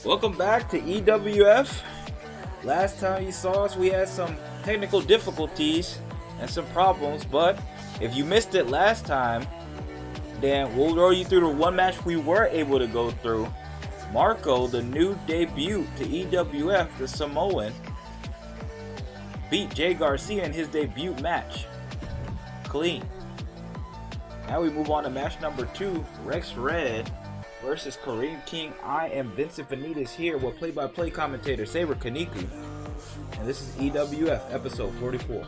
Welcome back to EWF. Last time you saw us, we had some technical difficulties and some problems, but if you missed it last time, then we'll roll you through the one match we were able to go through. Marco, the new debut to EWF, the Samoan, beat Jay Garcia in his debut match. Clean. Now we move on to match number 2, Rex Red versus Kareem King. I am Vincent Vanitas here with play-by-play commentator Saber Kaniku. And this is EWF episode 44.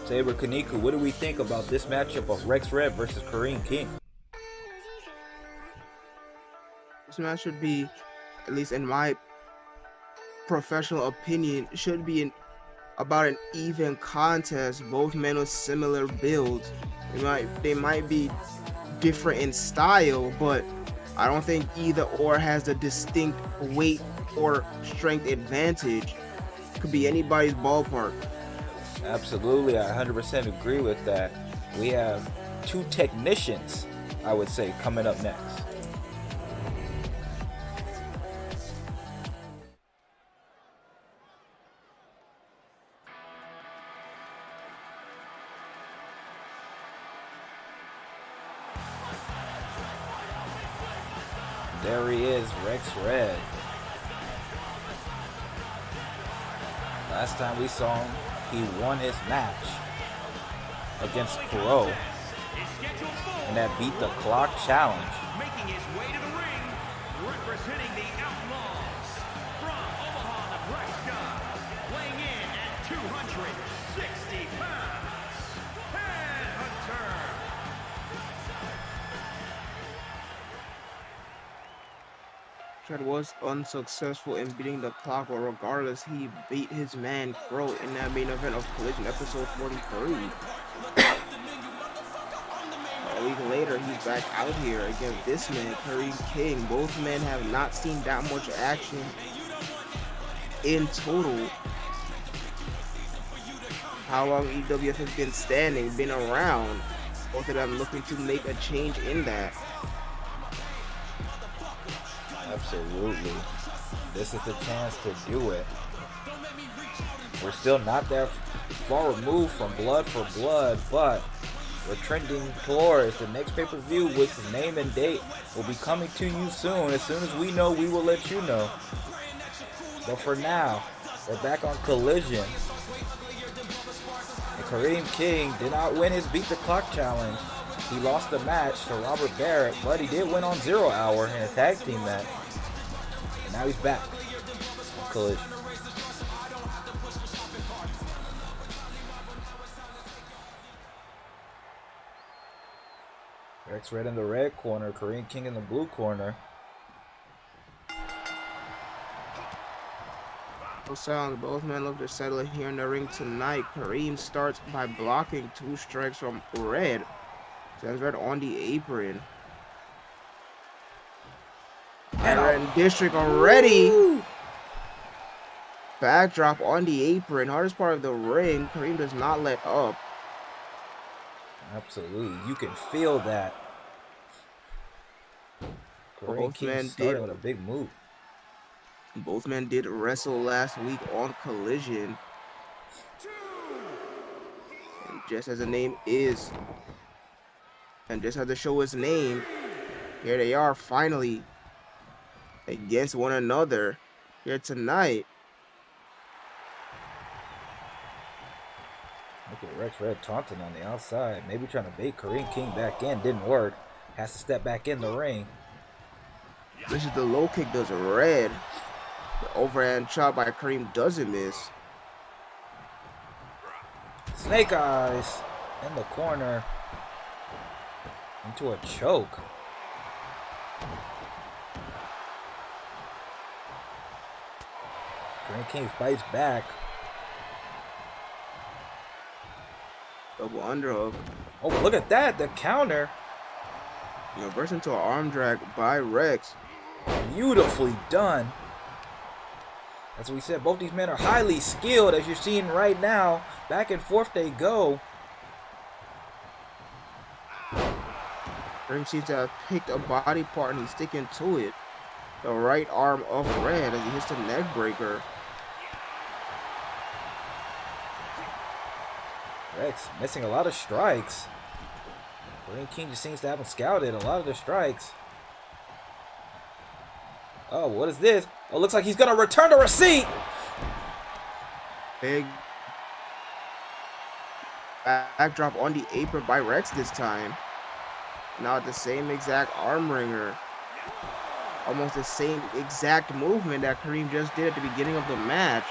Saber Kaniku, what do we think about this matchup of Rex Red versus Kareem King? This match should be, at least in my professional opinion, should be about an even contest. Both men with similar builds. They might be different in style, but I don't think either or has a distinct weight or strength advantage. Could be anybody's ballpark. Absolutely, I 100% agree with that. We have two technicians, I would say, coming up next. There he is, Rex Red. Last time we saw him, he won his match against Crow, and that beat the clock challenge. Making his way to the ring, representing the Outlaws from Omaha, Nebraska, weighing in at 260 pounds, Headhunter. Chad was unsuccessful in beating the clock, but regardless, he beat his man Crow in that main event of Collision episode 43. A week later, he's back out here against this man, Kareem King. Both men have not seen that much action in total. How long EWF has been standing, been around. Both of them looking to make a change in that. Absolutely. This is the chance to do it. We're still not that far removed from blood for blood, but we're trending towards the next pay-per-view, which is name and date will be coming to you soon. As soon as we know, we will let you know. But for now, we're back on Collision. And Kareem King did not win his Beat the Clock challenge. He lost the match to Robert Barrett, but he did win on 0 Hour in a tag team match. And now he's back on Collision. Rex Red in the red corner, Kareem King in the blue corner. No sounds. Both men look to settle here in the ring tonight. Kareem starts by blocking 2 strikes from Red. Sends Red on the apron. And Red in District already. Backdrop on the apron. Hardest part of the ring. Kareem does not let up. Absolutely. You can feel that. Kareem King started with a big move. Both men did wrestle last week on Collision. And just as the name is, and just as the show is named, here they are finally against one another here tonight. Look at Rex Red taunting on the outside. Maybe trying to bait Kareem King back in. Didn't work. Has to step back in the ring. This is the low kick does Red. The overhand chop by Kareem doesn't miss. Snake Eyes in the corner. Into a choke. Kareem King fights back. Double underhook. Oh, look at that. The counter. Burst into an arm drag by Rex. Beautifully done. As we said, both these men are highly skilled, as you're seeing right now. Back and forth they go. Kareem seems to have picked a body part and he's sticking to it. The right arm of Red as he hits the neck breaker. Rex missing a lot of strikes. Kareem King just seems to have him scouted a lot of the strikes. Oh, what is this? Oh, looks like he's going to return the receipt. Big backdrop on the apron by Rex this time. Now the same exact arm wringer. Almost the same exact movement that Kareem just did at the beginning of the match.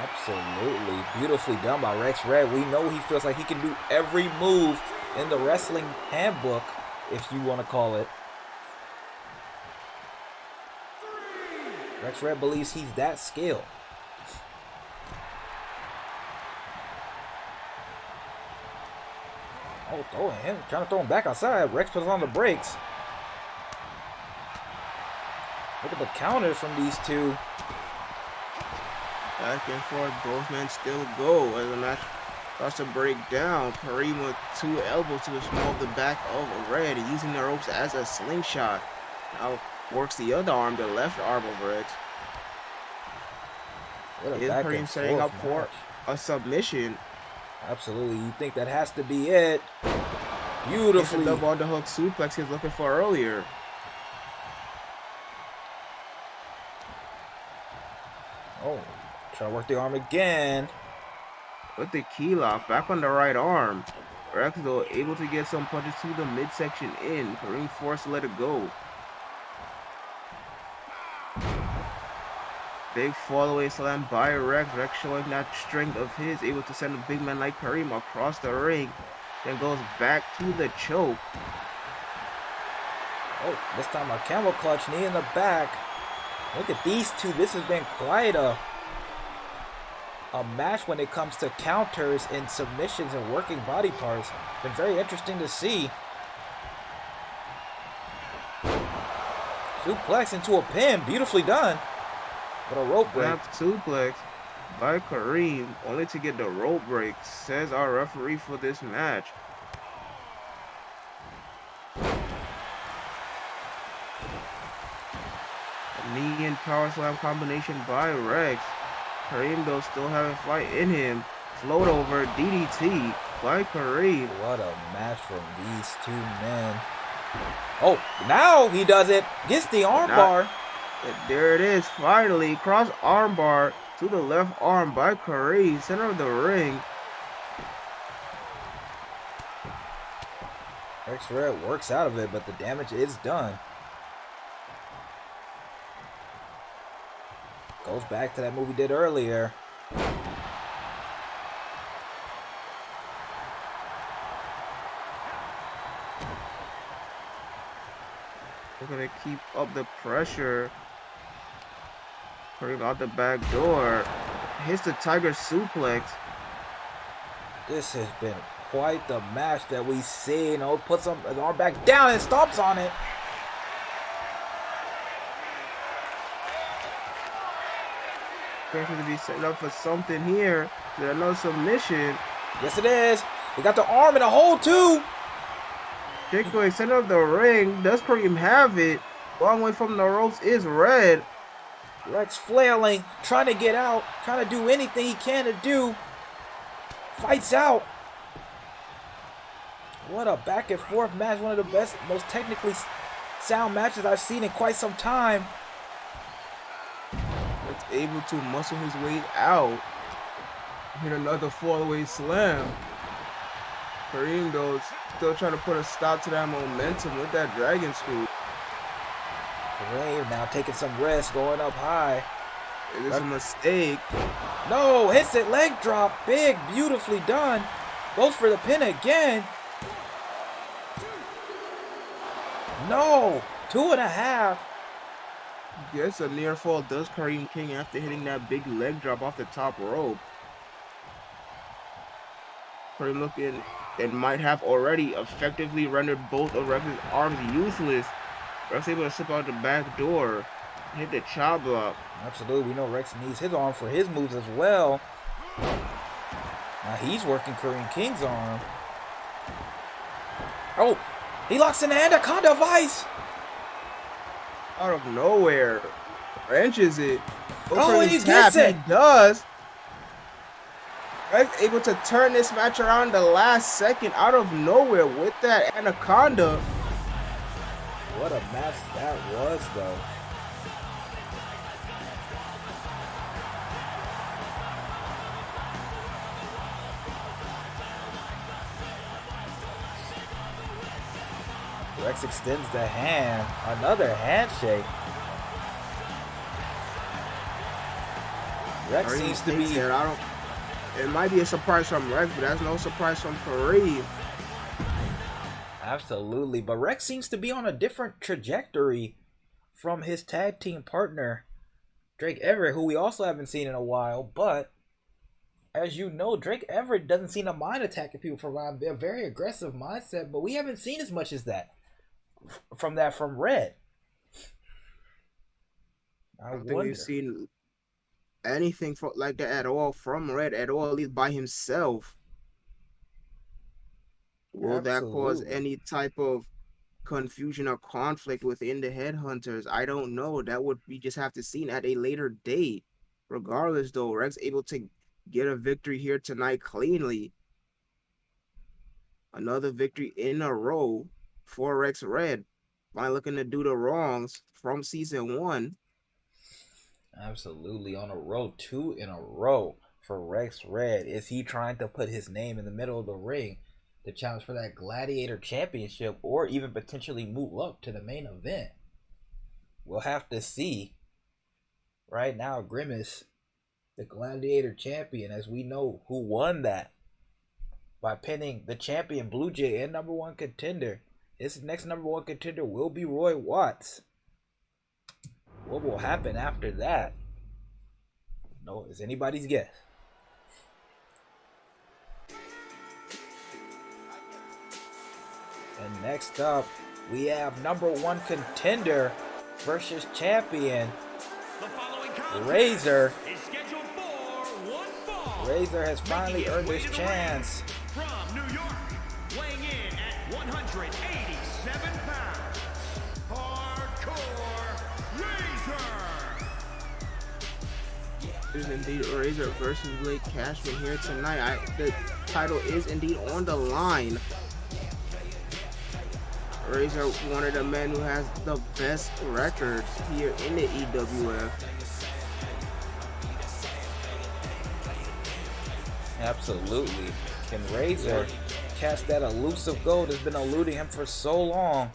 Absolutely. Beautifully done by Rex Red. We know he feels like he can do every move in the wrestling handbook, if you want to call it. Rex Red believes he's that skilled. Oh, throwing him, trying to throw him back outside. Rex puts on the brakes. Look at the counters from these two. Back and forth, both men still go as the match starts to break down. Kareem with two elbows to the small of the back of Red, using the ropes as a slingshot. Now works the other arm, the left arm of Rex. Is Kareem setting up for a submission? Absolutely. You think that has to be it. Beautifully. The double underhook suplex he was looking for earlier. Oh, try to work the arm again. With the key lock back on the right arm. Rex though able to get some punches to the midsection in. Kareem forced to let it go. Big fall away slam by Rex. Rex showing that strength of his, able to send a big man like Kareem across the ring. Then goes back to the choke. Oh, this time a camel clutch, knee in the back. Look at these two. This has been quite a match when it comes to counters and submissions and working body parts. Been very interesting to see. Suplex into a pin. Beautifully done. But a rope break. Snap suplex by Kareem, only to get the rope break, says our referee for this match. A knee and power slam combination by Rex. Kareem though still having fight in him. Float over DDT by Kareem. What a match from these two men. Oh, now he does it. Gets the armbar. There it is, finally. Cross armbar to the left arm by Kareem, center of the ring. Rex Red works out of it, but the damage is done. Goes back to that move he did earlier. They're gonna keep up the pressure. Kareem out the back door. Hits the Tiger suplex. This has been quite the match that we've seen. Oh, puts his arm back down and stomps on it. Appears to be setting up for something here. There's another submission. Yes, it is. He got the arm in a hole, too. Particularly center of the ring. Does Kareem have it? Long way from the ropes is Red. Rex flailing, trying to get out, trying to do anything he can to do. Fights out. What a back and forth match. One of the best, most technically sound matches I've seen in quite some time. It's able to muscle his way out. Hit another fall-away slam. Kareem though still trying to put a stop to that momentum with that dragon screw. Kareem now taking some rest, going up high. It is a mistake. No, hits it, leg drop, big, beautifully done. Goes for the pin again. No, 2.5. Gets a near fall, does Kareem King after hitting that big leg drop off the top rope. Kareem looking and might have already effectively rendered both of Rex's arms useless. Rex able to slip out the back door. hit the chop block. Absolutely. We know Rex needs his arm for his moves as well. Now he's working Korean King's arm. Oh, he locks in the Anaconda Vice. Out of nowhere. Wrenches it. Oh, and he gets it. He does. Rex able to turn this match around the last second out of nowhere with that Anaconda. What a match that was, though. Rex extends the hand. Another handshake. Rex seems to be... It might be a surprise from Rex, but that's no surprise from Kareem. Absolutely, but Rex seems to be on a different trajectory from his tag team partner, Drake Everett, who we also haven't seen in a while. But as you know, Drake Everett doesn't seem to mind attacking people from a very aggressive mindset, but we haven't seen as much as that from Red. I don't think we've seen anything like that at all from Red at all, at least by himself. Will that cause any type of confusion or conflict within the Headhunters? I don't know. That would we just have to see at a later date. Regardless, though, Rex able to get a victory here tonight cleanly. Another victory in a row for Rex Red. Finally looking to do the wrongs from season 1. Absolutely, on a row, 2 in a row for Rex Red. Is he trying to put his name in the middle of the ring to challenge for that Gladiator Championship, or even potentially move up to the main event? We'll have to see. Right now, Grimace, the Gladiator Champion, as we know who won that by pinning the champion Blue Jay and #1 contender. His next #1 contender will be Roy Watts. What will happen after that? No, it's anybody's guess. And next up, we have #1 contender versus champion Razor. Razor has finally earned his chance. From New York, weighing in at 187 pounds, Hardcore Razor. It is indeed Razor versus Blake Cashman here tonight. The title is indeed on the line. Razor, one of the men who has the best record here in the EWF. Absolutely. Can Razor catch that elusive gold that's been eluding him for so long?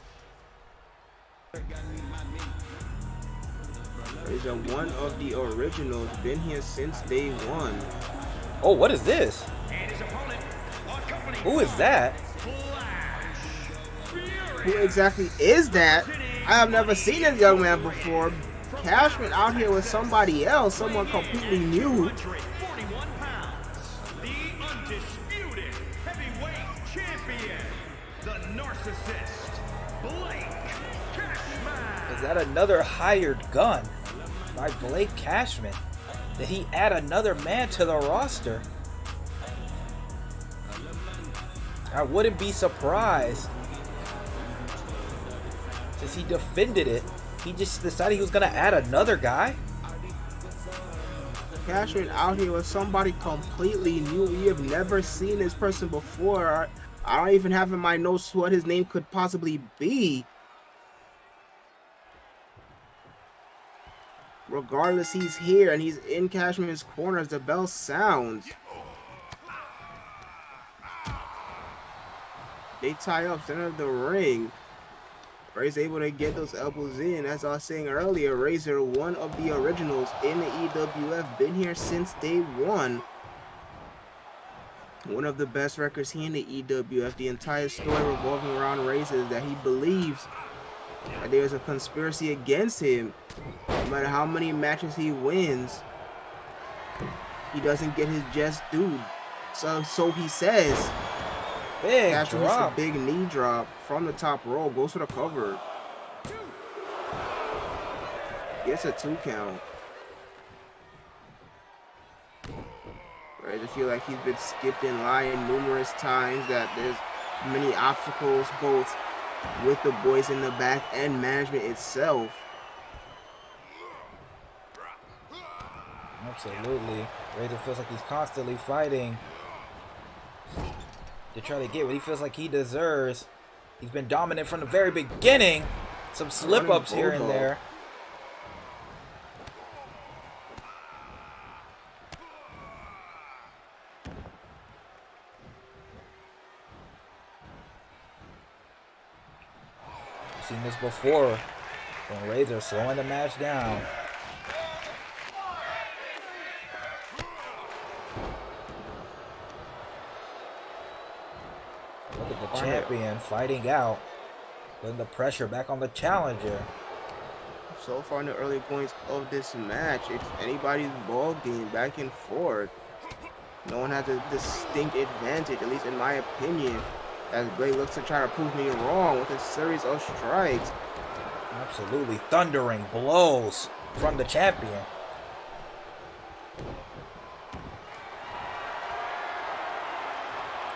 Razor, one of the originals, been here since day 1. Oh, what is this? Who is that? Who exactly is that? I have never seen this young man before. Cashman out here with somebody else, someone completely new. 141 pounds, the undisputed heavyweight champion, the narcissist, Blake Cashman. Is that another hired gun by Blake Cashman? Did he add another man to the roster? I wouldn't be surprised. Since he defended it, he just decided he was going to add another guy? Cashman out here with somebody completely new. We have never seen this person before. I don't even have in my notes what his name could possibly be. Regardless, he's here and he's in Cashman's corner as the bell sounds. They tie up center of the ring. Razor able to get those elbows in. As I was saying earlier, Razor, one of the originals in the EWF, been here since day 1. One of the best records here in the EWF. The entire story revolving around Razor is that he believes that there's a conspiracy against him. No matter how many matches he wins, he doesn't get his just due. So he says. Big Cashman drop. a big knee drop from the top row, goes for the cover. Gets a 2 count. Razor feel like he's been skipped in line numerous times, that there's many obstacles both with the boys in the back and management itself. Absolutely. Razor feels like he's constantly fighting to try to get what he feels like he deserves. He's been dominant from the very beginning. Some slip-ups here and there. I've seen this before. When Razor slowing the match down. Look at the champion fighting out. Putting the pressure back on the challenger. So far in the early points of this match, it's anybody's ball game, back and forth. No one has a distinct advantage, at least in my opinion, as Blake looks to try to prove me wrong with a series of strikes. Absolutely thundering blows from the champion.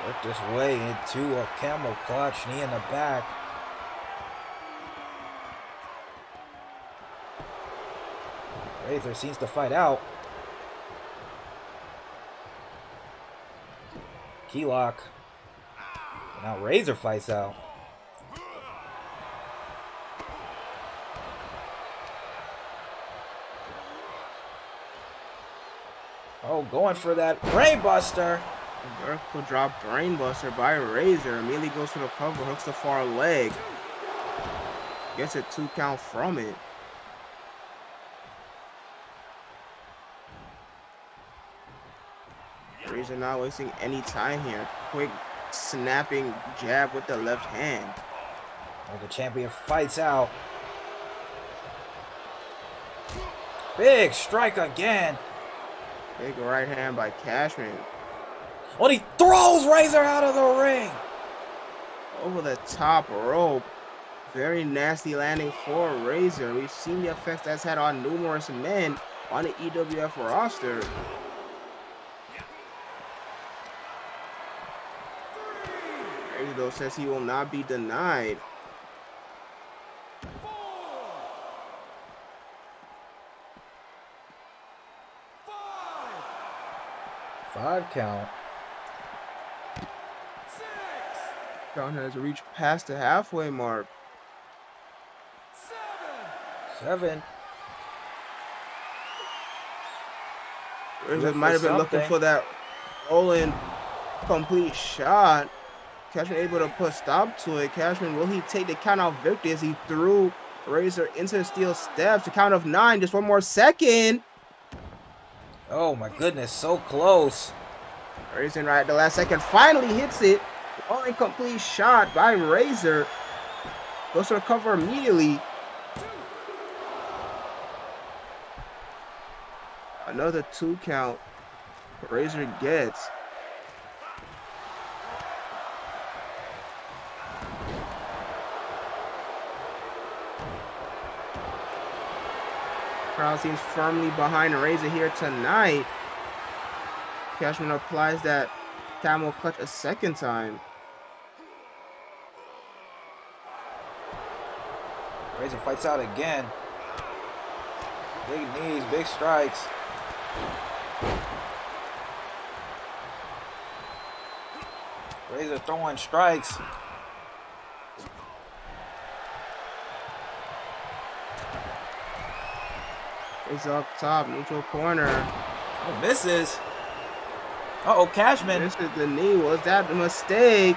Worked his way into a camel clutch, knee in the back. Razor seems to fight out. Key lock. Now Razor fights out. Oh, going for that brainbuster. Vertical drop brainbuster by Razor. Immediately goes for the cover, hooks the far leg. Gets a 2 count from it. Razor not wasting any time here. Quick snapping jab with the left hand. Oh, the champion fights out. Big strike again. Big right hand by Cashman. Oh, he throws Razor out of the ring. Over the top rope. Very nasty landing for Razor. We've seen the effects that's had on numerous men on the EWF roster. Razor though says he will not be denied. 5 count. Count has reached past the halfway mark. 7. Razor might have been looking for that rolling complete shot. Cashman able to put stop to it. Cashman, will he take the count out victory as he threw Razor into the steel steps? The count of 9, just one more second. Oh my goodness, so close. Razor right at the last second finally hits it. Rolling complete shot by Razor. Goes to the cover immediately. Another 2 count. Razor gets. Crowd seems firmly behind Razor here tonight. Cashman applies that camel clutch a second time. Razor fights out again. Big knees, big strikes. Razor throwing strikes. Razor up top, neutral corner. Oh, misses. Uh-oh, Cashman. Misses the knee. Was that a mistake?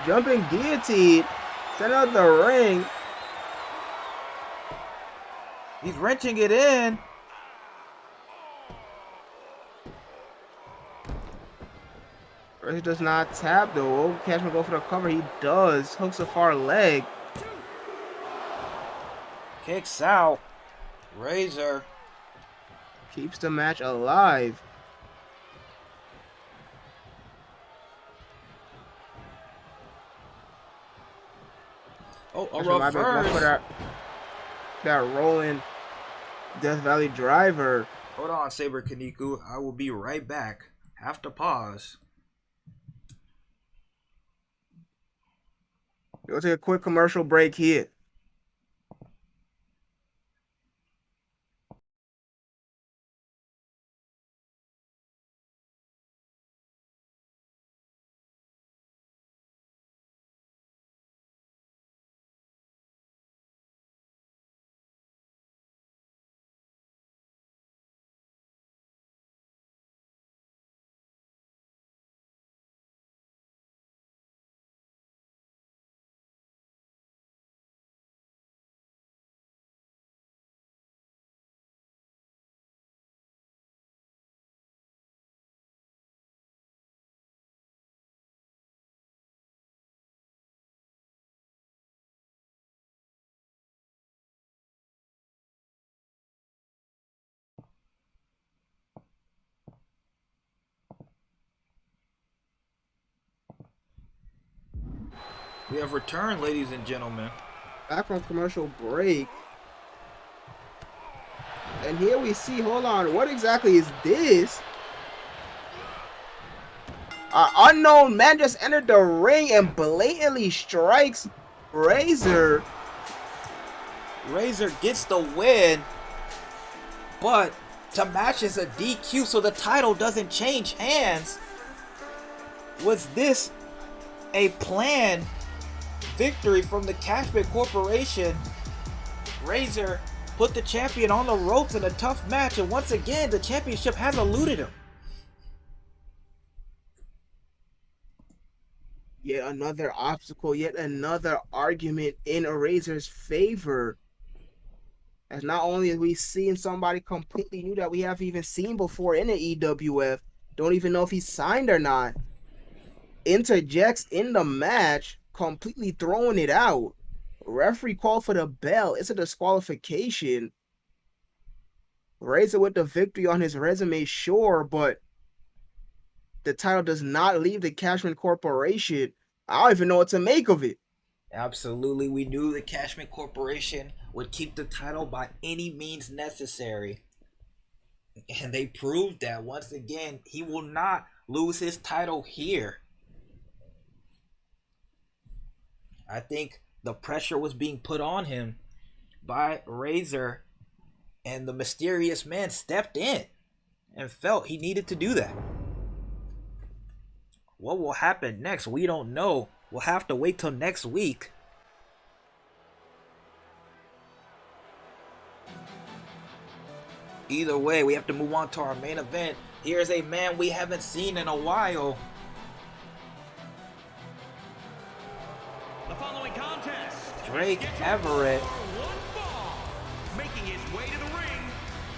Jumping guillotine. Sent out the ring. He's wrenching it in. Razor does not tap though. Cashman go for the cover. He does. Hooks a far leg. Kicks out. Razor. Keeps the match alive. Oh, a Cashman might be going for reverse. that rolling Death Valley Driver. Hold on, Saber Kaniku. I will be right back. Have to pause. We'll take a quick commercial break here. We have returned, ladies and gentlemen. Back from commercial break. And here we see, hold on, what exactly is this? An unknown man just entered the ring and blatantly strikes Razor. Razor gets the win, but the match is a DQ, so the title doesn't change hands. Was this a planned victory from the Cashman Corporation? Razor put the champion on the ropes in a tough match, and once again, the championship has eluded him. Yet another obstacle, yet another argument in Razor's favor. As not only have we seen somebody completely new that we haven't even seen before in the EWF, don't even know if he's signed or not, interjects in the match, completely throwing it out. Referee called for the bell. It's a disqualification. Razor with the victory on his resume, sure, but the title does not leave the Cashman Corporation. I don't even know what to make of it. Absolutely, we knew the Cashman Corporation would keep the title by any means necessary. And they proved that once again. He will not lose his title here. I think the pressure was being put on him by Razor, and the mysterious man stepped in and felt he needed to do that. What will happen next? We don't know. We'll have to wait till next week. Either way, we have to move on to our main event. Here's a man we haven't seen in a while. The following contest, Drake Everett. one fall, making his way to the ring,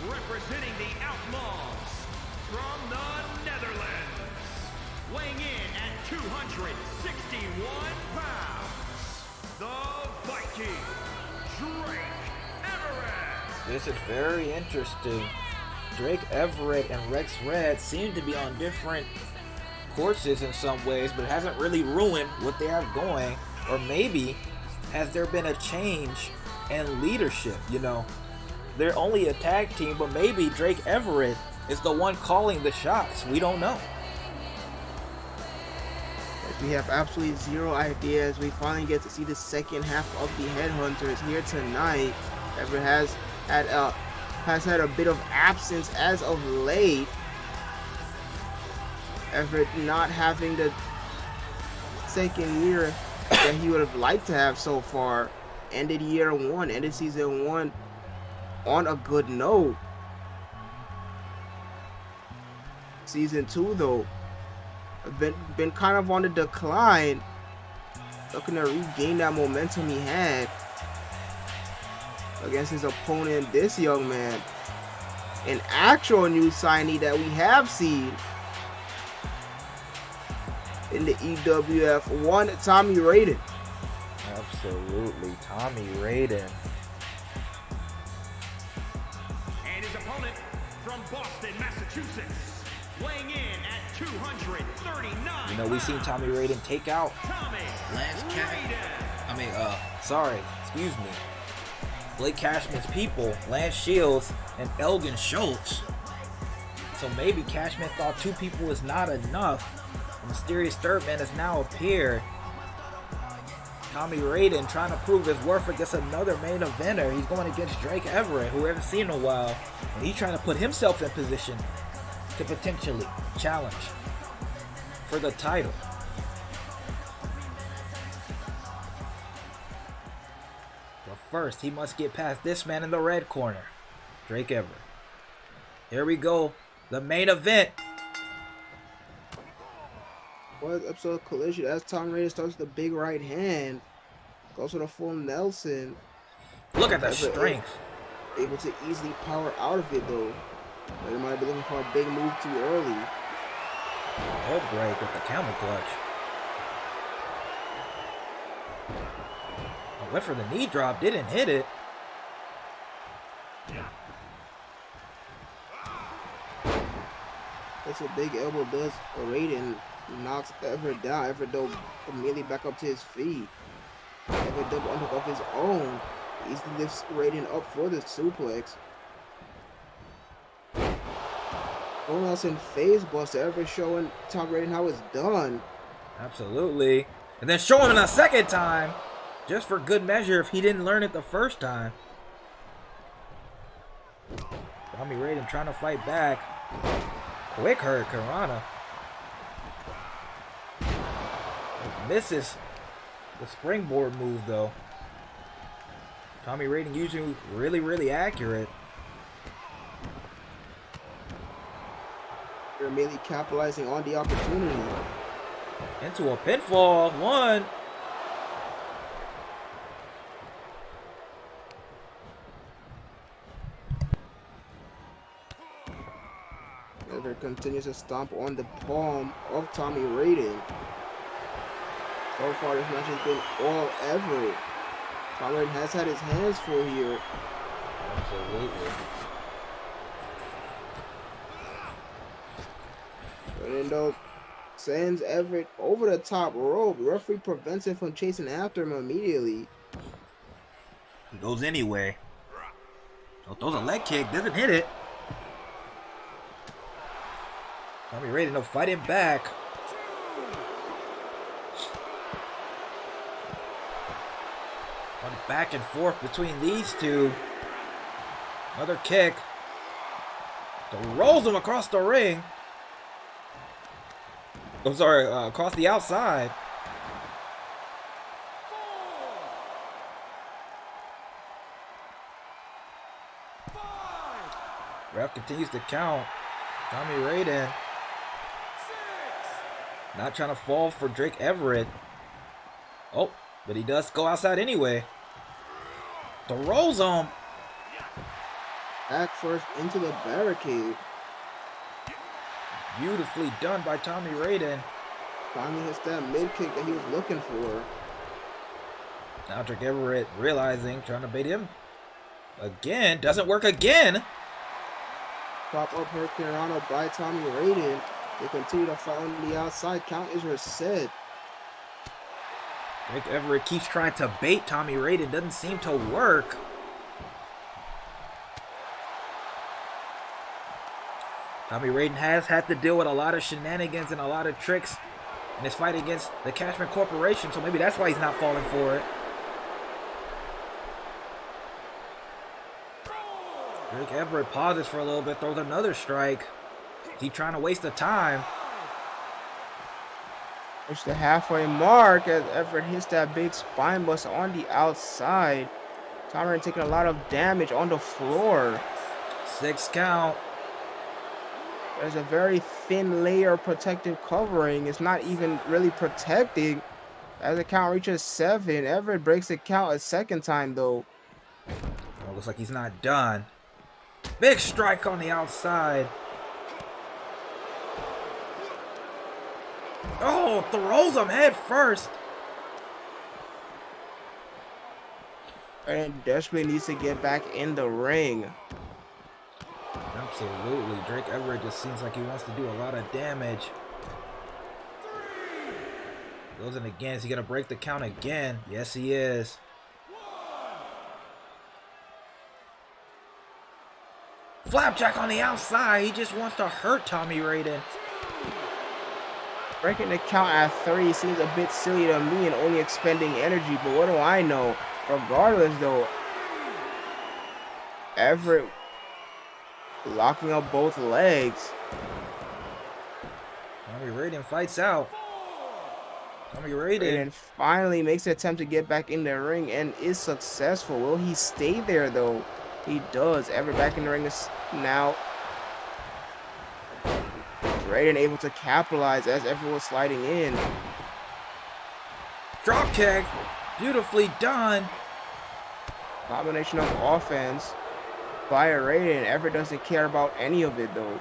representing the Outlaws from the Netherlands, weighing in at 261 pounds, the Viking, Drake Everett. This is very interesting. Drake Everett and Rex Red seem to be on different courses in some ways, but it hasn't really ruined what they have going. Or maybe has there been a change in leadership? You know, they're only a tag team, but maybe Drake Everett is the one calling the shots. We don't know. We have absolutely zero idea as we finally get to see the second half of the Headhunters here tonight. Everett has had a bit of absence as of late. Everett not having the second year that he would have liked to have so far. Ended season one on a good note. Season 2 though, been kind of on the decline. Looking to regain that momentum he had against his opponent, this young man. An actual new signee that we have seen in the EWF, one Tommy Raiden. Absolutely, Tommy Raiden. And his opponent from Boston, Massachusetts, weighing in at 239. You know, we've seen Tommy Raiden take out Tommy Lance Cat. Raiden. Excuse me. Blake Cashman's people, Lance Shields and Elgin Schultz. So maybe Cashman thought 2 people was not enough. The mysterious third man has now appeared. Tommy Raiden trying to prove his worth against another main eventer. He's going against Drake Everett, who we haven't seen in a while. And he's trying to put himself in position to potentially challenge for the title. But first, he must get past this man in the red corner, Drake Everett. Here we go, the main event. What episode of Collision? As Tom Raiden starts with the big right hand, goes for the full Nelson. Look at the Everett strength. Able to easily power out of it though. They might be looking for a big move too early. Head break with the camel clutch. Went for the knee drop, didn't hit it. That's a big elbow does. Raiden knocks Everett down. Everett though immediately back up to his feet. Everett double underhook of his own. Easily lifts Raiden up for the suplex. Going else in phase buster. Everett showing Tom Raiden how it's done. Absolutely. And then show him a second time. Just for good measure if he didn't learn it the first time. Tommy Raiden trying to fight back. Quick hurt, Karana. Misses the springboard move though. Tommy Raiden usually really accurate. They're immediately capitalizing on the opportunity. Into a pinfall. 1. Everett continues to stomp on the palm of Tommy Raiden. So far, this match has been all Everett. Tommy Raiden has had his hands full here. Absolutely. Raiden though sends Everett over the top rope. The referee prevents him from chasing after him immediately. He goes anyway. Oh, throws a leg kick, doesn't hit it. Tommy Raiden to fight him back. One back and forth between these two. Another kick. Rolls him across the ring. I'm sorry, across the outside. Ref continues to count. Tommy Raiden not trying to fall for Drake Everett. Oh, but he does go outside anyway. Throws him. Back first into the barricade. Beautifully done by Tommy Raiden. Finally hits that mid kick that he was looking for. Now Drake Everett realizing, trying to bait him again. Doesn't work again. Pop up Hurricanrana by Tommy Raiden. They continue to fight on the outside. Count is reset. Drake Everett keeps trying to bait Tommy Raiden. Doesn't seem to work. Tommy Raiden has had to deal with a lot of shenanigans and a lot of tricks in his fight against the Cashman Corporation, so maybe that's why he's not falling for it. Drake Everett pauses for a little bit, throws another strike. Is he trying to waste the time? Reach the halfway mark as Everett hits that big spine buster on the outside. Tommy Raiden taking a lot of damage on the floor. 6 count. There's a very thin layer of protective covering. It's not even really protecting. As the count reaches 7, Everett breaks the count a second time though. Oh, looks like he's not done. Big strike on the outside. Oh, throws him head first. And desperately needs to get back in the ring. Absolutely. Drake Everett just seems like he wants to do a lot of damage. Goes in again. Is he going to break the count again? Yes, he is. Flapjack on the outside. He just wants to hurt Tommy Raiden. Breaking the count at 3 seems a bit silly to me and only expending energy, but what do I know? Regardless, though, Everett locking up both legs. Tommy Raiden fights out. Tommy Raiden finally makes an attempt to get back in the ring and is successful. Will he stay there, though? He does. Everett back in the ring now. Raiden able to capitalize as Everett was sliding in. Drop kick. Beautifully done. Combination of offense by Raiden. Everett doesn't care about any of it, though.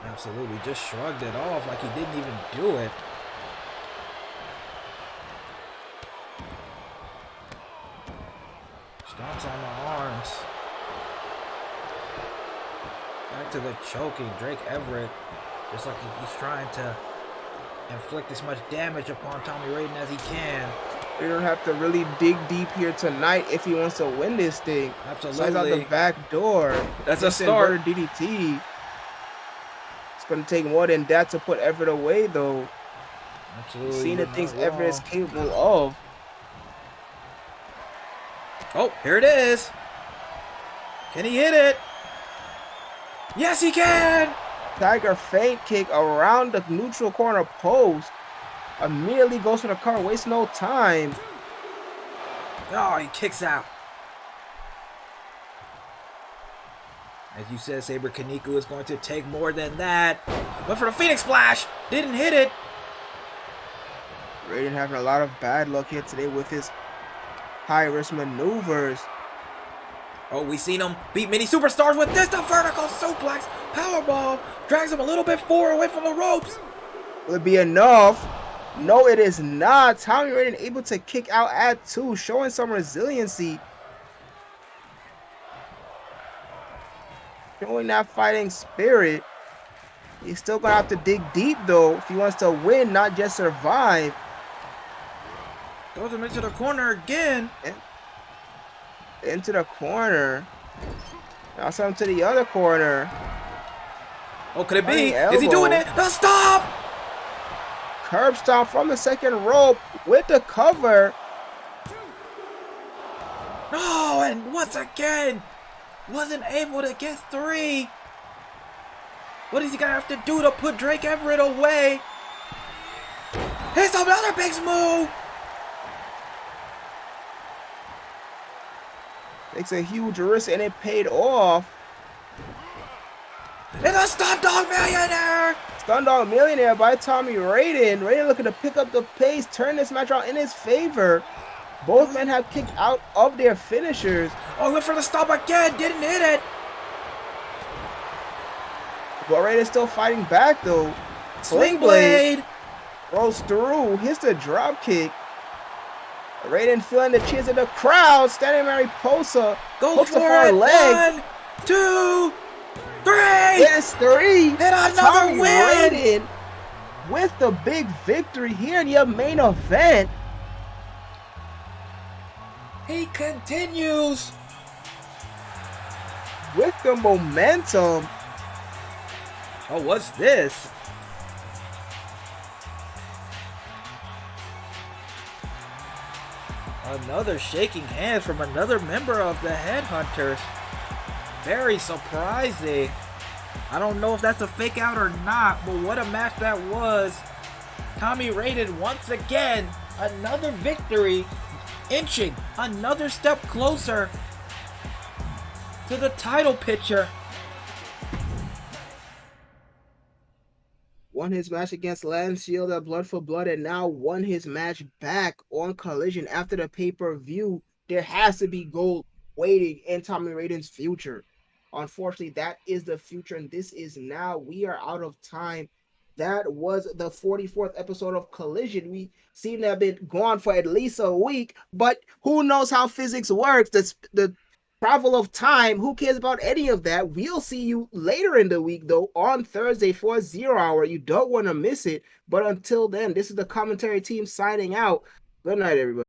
Absolutely. Just shrugged it off like he didn't even do it. Stomps on the arms. Back to the choking. Drake Everett. Just like he's trying to inflict as much damage upon Tommy Raiden as he can. We don't have to really dig deep here tonight if he wants to win this thing. Absolutely. Slides out the back door. That's a start. DDT. It's going to take more than that to put Everett away, though. Absolutely. Seeing the things Everett is capable of. Oh, here it is. Can he hit it? Yes, he can. Tiger feint kick around the neutral corner post. Immediately goes for the cover, wastes no time. Oh, he kicks out. As you said, Saber Kaneko is going to take more than that. Went for the Phoenix Splash. Didn't hit it. Raiden having a lot of bad luck here today with his high-risk maneuvers. Oh, we seen him beat many superstars with this. The vertical suplex. Powerball. Drags him a little bit forward away from the ropes. Will it be enough? No, it is not. Tommy Raiden able to kick out at 2, showing some resiliency. Showing that fighting spirit. He's still going to have to dig deep, though, if he wants to win, not just survive. Throws him into the corner again. Into the corner. Now some to the other corner. Oh, could it be? Is he doing it? No, stop! Curb stomp from the second rope with the cover. No, and once again, wasn't able to get 3. What is he gonna have to do to put Drake Everett away? Here's another big move. Takes a huge risk and it paid off. And a Stun Dog Millionaire! Stun Dog Millionaire by Tommy Raiden. Raiden looking to pick up the pace, turn this match around in his favor. Both men have kicked out of their finishers. Oh, he went for the stop again, didn't hit it. But Raiden's still fighting back though. Sling Blade rolls through, hits the drop kick. Raiden feeling the cheers of the crowd. Standing Mariposa. Go for it. Leg. 1, 2, 3. It's 3. And another Tommy win. Raiden with the big victory here in your main event. He continues with the momentum. Oh, what's this? Another shaking hands from another member of the Headhunters. Very surprising. I don't know if that's a fake out or not, but what a match that was. Tommy Raiden once again, another victory, inching another step closer to the title picture. Won his match against Land Shield at Blood for Blood and now won his match back on Collision after the pay-per-view. There has to be gold waiting in Tommy Raiden's future. Unfortunately, that is the future and this is now. We are out of time. That was the 44th episode of Collision. We seem to have been gone for at least a week, but who knows how physics works? The travel of time, who cares about any of that? We'll see you later in the week, though, on Thursday for 0 Hour. You don't want to miss it. But until then, this is the commentary team signing out. Good night, everybody.